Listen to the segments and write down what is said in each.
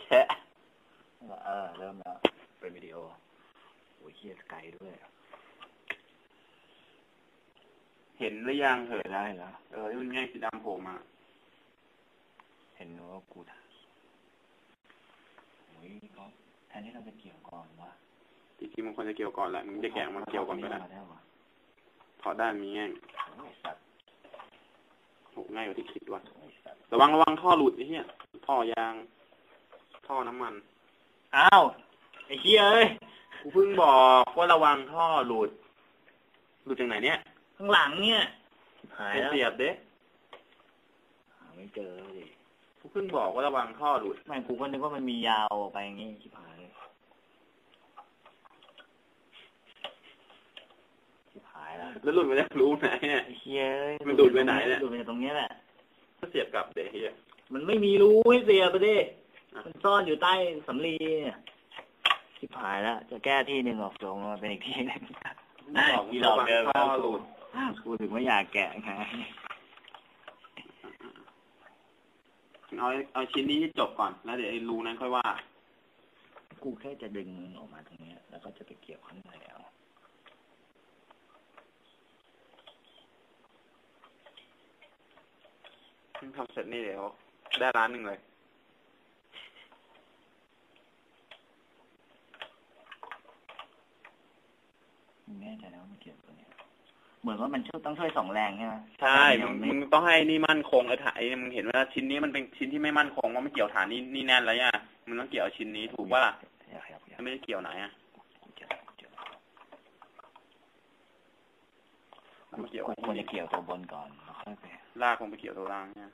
แชะเริ่มแล้วเป็นวิดีโอโอ้ยเฮียไกลด้วยเห็นหรือยังเหรอได้แล้วที่มันง่ายสีดำโผล่มาเห็นว่ากูโอ้ยก็แทนที่เราจะเกี่ยวก่อนวะจริงๆมันควรจะเกี่ยวก่อนแหละมึงจะแกะมันเกี่ยวก่อนก็ได้ถอดด้านมีง่ายโหง่ายกว่าที่คิดว่ะระวังท่อหลุดไอ้เหี้ยท่อยางท่อน้ำมันอ้าวไอ้เหี้ยเอ้ยกูเพิ่งบอกว่าระวังท่อหลุดจากไหนเนี่ยข้างหลังเนี่ยหายแล้วเสียบเด้ไม่เจอดิกูเพิ่งบอกว่าระวังท่อหลุดไม่กูก็นึกว่ามันมียาวไปอย่างงี้ชิบหายแล้วหลุดมาจากรูไหนเนี่ยมันหลุดไปไหนเนี่ยหลุดไปตรงนี้แหละก็เสียบกับเด็กเฮียมันไม่มีรูให้เสียบไปดิมันซ่อนอยู่ใต้สำลีเนี่ยชิบหายแล้วจะแก้ที่หนึ่งออกตรงมาเป็นอีกที่นึงที่เราเดินท่อหลุดกูถึงไม่อยากแกะไงเอาชิ้นนี้ให้จบก่อนแล้วเดี๋ยวไอ้รูนั้นค่อยว่ากูแค่จะดึงออกมาตรงนี้แล้วก็จะไปเกี่ยวข้างในเอาทำเสร็จนี่เดี๋ยวได้ร้านหนึ่งเลยแน่ใจแล้วมันเกี่ยวตัวนี้เหมือนว่ามันต้องช่วย2แรงใช่ไหมใช่มึงต้องให้นี่มั่นคงไอ้ถ่ายมึงเห็นว่าชิ้นนี้มันเป็นชิ้นที่ไม่มั่นคงว่าไม่เกี่ยวฐานนี่แน่นแล้วเนี่ยมึงต้องเกี่ยวชิ้นนี้ถูกป่ะล่ะไม่ได้เกี่ยวไหนอ่ะควรจะเกี่ยวตัวบนก่อนค่อยไปลากลงไปเกี่ยวตัวล่างเนี่ย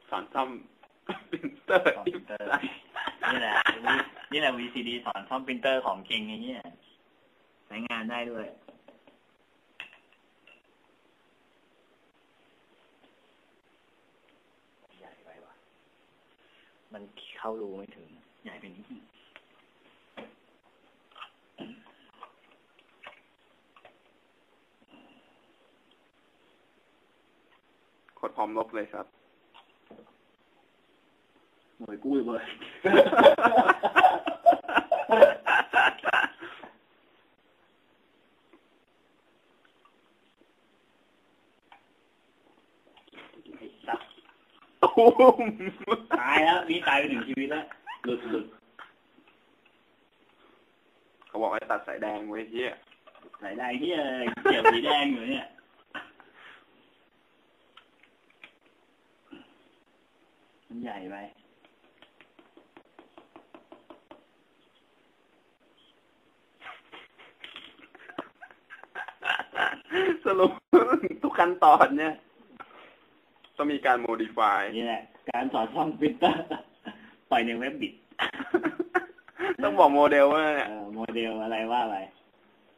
สอนซ่อมปรินเตอร์นี่แหละ VCD สอนซ่อมปรินเตอร์ของจริงอย่างเงี้ยใช้งานได้ด้วยใหญ่ไปวะมันเข้ารูไม่ถึงใหญ่ไปนิดกดพร้อมลบเลยครับหน่วยกู้เลยตายแล้วนี่ตายไป1 ชีวิตแล้วหลุดเขาบอกให้ตัดสายแดงไว้ที่สายแดงที่เกี่ยวสีแดงอยู่เนี่ยมันใหญ่ไปสรุปทุกขั้นตอนเนี่ยต้องมีการ modify นี่แหละการสอนซ่อมปรินเตอร์ปล่อยในเว็บบิดต้องบอกโมเดลว่าเนี่ยโมเดลอะไรว่าอะไร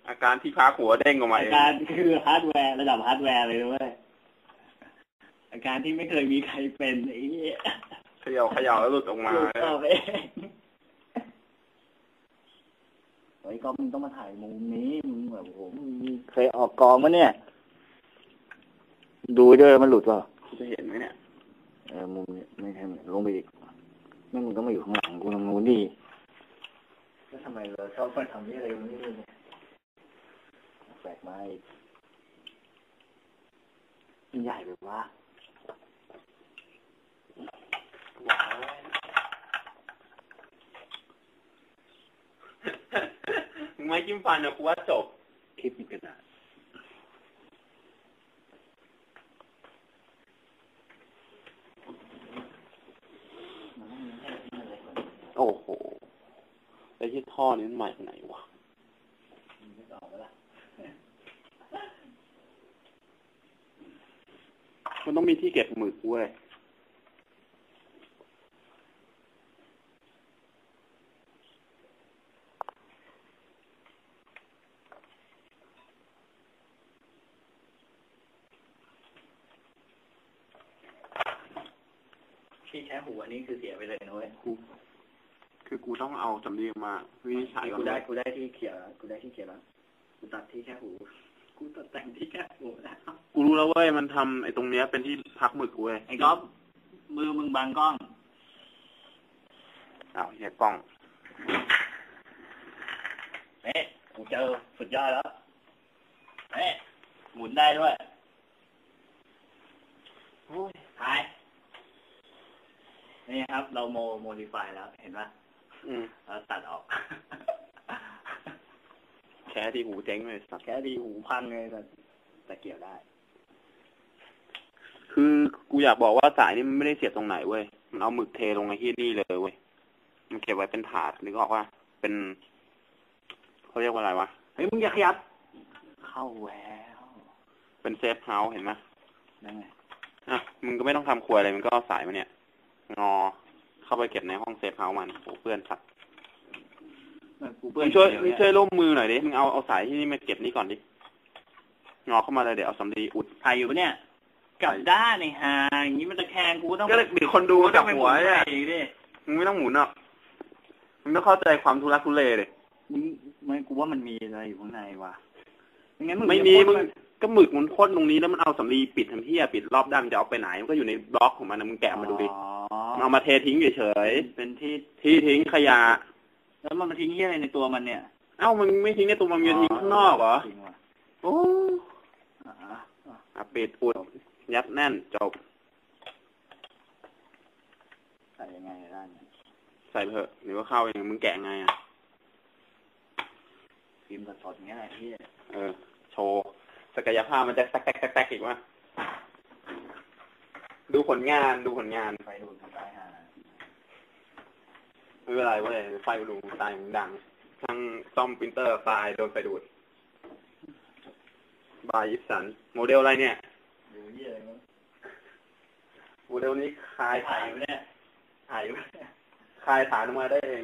อาการที่พักหัวเด้งออกมาอาการคือฮาร์ดแวร์ระดับฮาร์ดแวร์เลยด้วยอาการที่ไม่เคยมีใครเป็นไอ้นี่เขย่าแล้วหลุดออกมาไอ้ก็มึงต้องมาถ่ายมุมนี้มึงแบบผมเคยออกกองมั้ยเนี่ยดูด้วยมันหลุดป่ะจะเห็นไหมเนี่ยมุมนี้ไม่ใช่ลงไปอีกนั่นมึงต้องมาอยู่ข้างหลังกูตรงนู้นดิแล้วทำไมเราชอบไปทำนี่อะไรตรงนี้เลยเนี่ยแปลกมากมันใหญ่แบบว่าไม่จิ้มฟันนะกูว่าจบคลิปมีกระดาษโอ้โหไอ้ที่ท่อนี้มันมาจากไหนวะมันต้องมีที่เก็บหมึกเว้ยที่แค่หัวนี่คือเสียไปเลยนะเว้ยคือกูต้องเอาสำลีมาวินิจฉัยก่อนกูได้ที่เขียนแล้วกูตัดที่แค่หูกูตัด แต่งที่แค่หูนะกูรู้แล้วเว้ยมันทำไอ้ตรงเนี้ยเป็นที่พักหมึกเว้ยไอ้ก๊อฟมือมึงบังกล้องอ้าวเนี่ยกล้องกูเจอสุดยอดแล้วหมุนได้ด้วยหายนี่ครับเราโมดิฟายแล้วเห็นปะเราตัดออกแค่ที่หูเจ๊งเลยสัตว์แค่ที่หูพังเลยแต่เกี่ยวได้คือกูอยากบอกว่าสายนี่มันไม่ได้เสียบตรงไหนเว้ยมันเอาหมึกเทลงในที่นี่เลยเว้ยมันเก็บไว้เป็นถาดนึกออกว่าเป็นเขาเรียกว่าอะไรวะเฮ้ยมึงอย่าขยับเข้าแววเป็นเซฟเฮาส์เห็นไหมนั่นไงมึงก็ไม่ต้องทำครัวอะไรมึงก็เอาสายมาเนี่ยงอเข้าไปเก็บในห้องเซฟเฮาส์มันโอ้เพื่อนสัตว์มึงช่วยร่วมมือหน่อยดิมึงเอาสายที่นี่มาเก็บนี่ก่อนดิงอเข้ามาเลยเดี๋ยวเอาสำลีอุดถ่ายอยู่ปะเนี่ยกลับด้านนี่ฮะอย่างนี้มันตะแคงกูต้องก็เลยมีคนดูกับหัวเนี่ยมึงไม่ต้องหมุนหรอกมึงต้องเข้าใจความทุลักทุเลเลยไม่กูว่ามันมีอะไรอยู่ข้างในว่ะไม่มีมึงก็หมึกมันพ่นตรงนี้แล้วมันเอาสำลีปิดทำเหี้ยปิดรอบด้านจะเอาไปไหนมันก็อยู่ในบล็อกของมันมึงแกะมาดูดิเอามาเททิ้งเฉยๆเป็นที่ทิ้งขยะแล้วมันมาทิ้งเหี้ยอะไรในตัวมันเนี่ยมันไม่ทิ้งในตัวมันทิ้งข้างนอกเหรอโอ้ปิดอุดยัดแน่นจบใส่ยังไงได้ใส่เถอะหรือว่าเข้าเองมึงแกะไงพิมพ์สดๆเงี้ยที่โชว์ศักยภาพมันจะแตกอีกวะดูผลงานไฟดูดตายห่าไม่เป็นไรเว้ยไฟดูดตายมึงดังทั้งซ่อมปรินเตอร์ตายโดนไฟดูดบายยิปสันโมเดลอะไรเนี่ยโมเดลนี้คลายถ่ายอยู่เนี่ยถ่ายอยู่คลายฐานออกมาได้เอง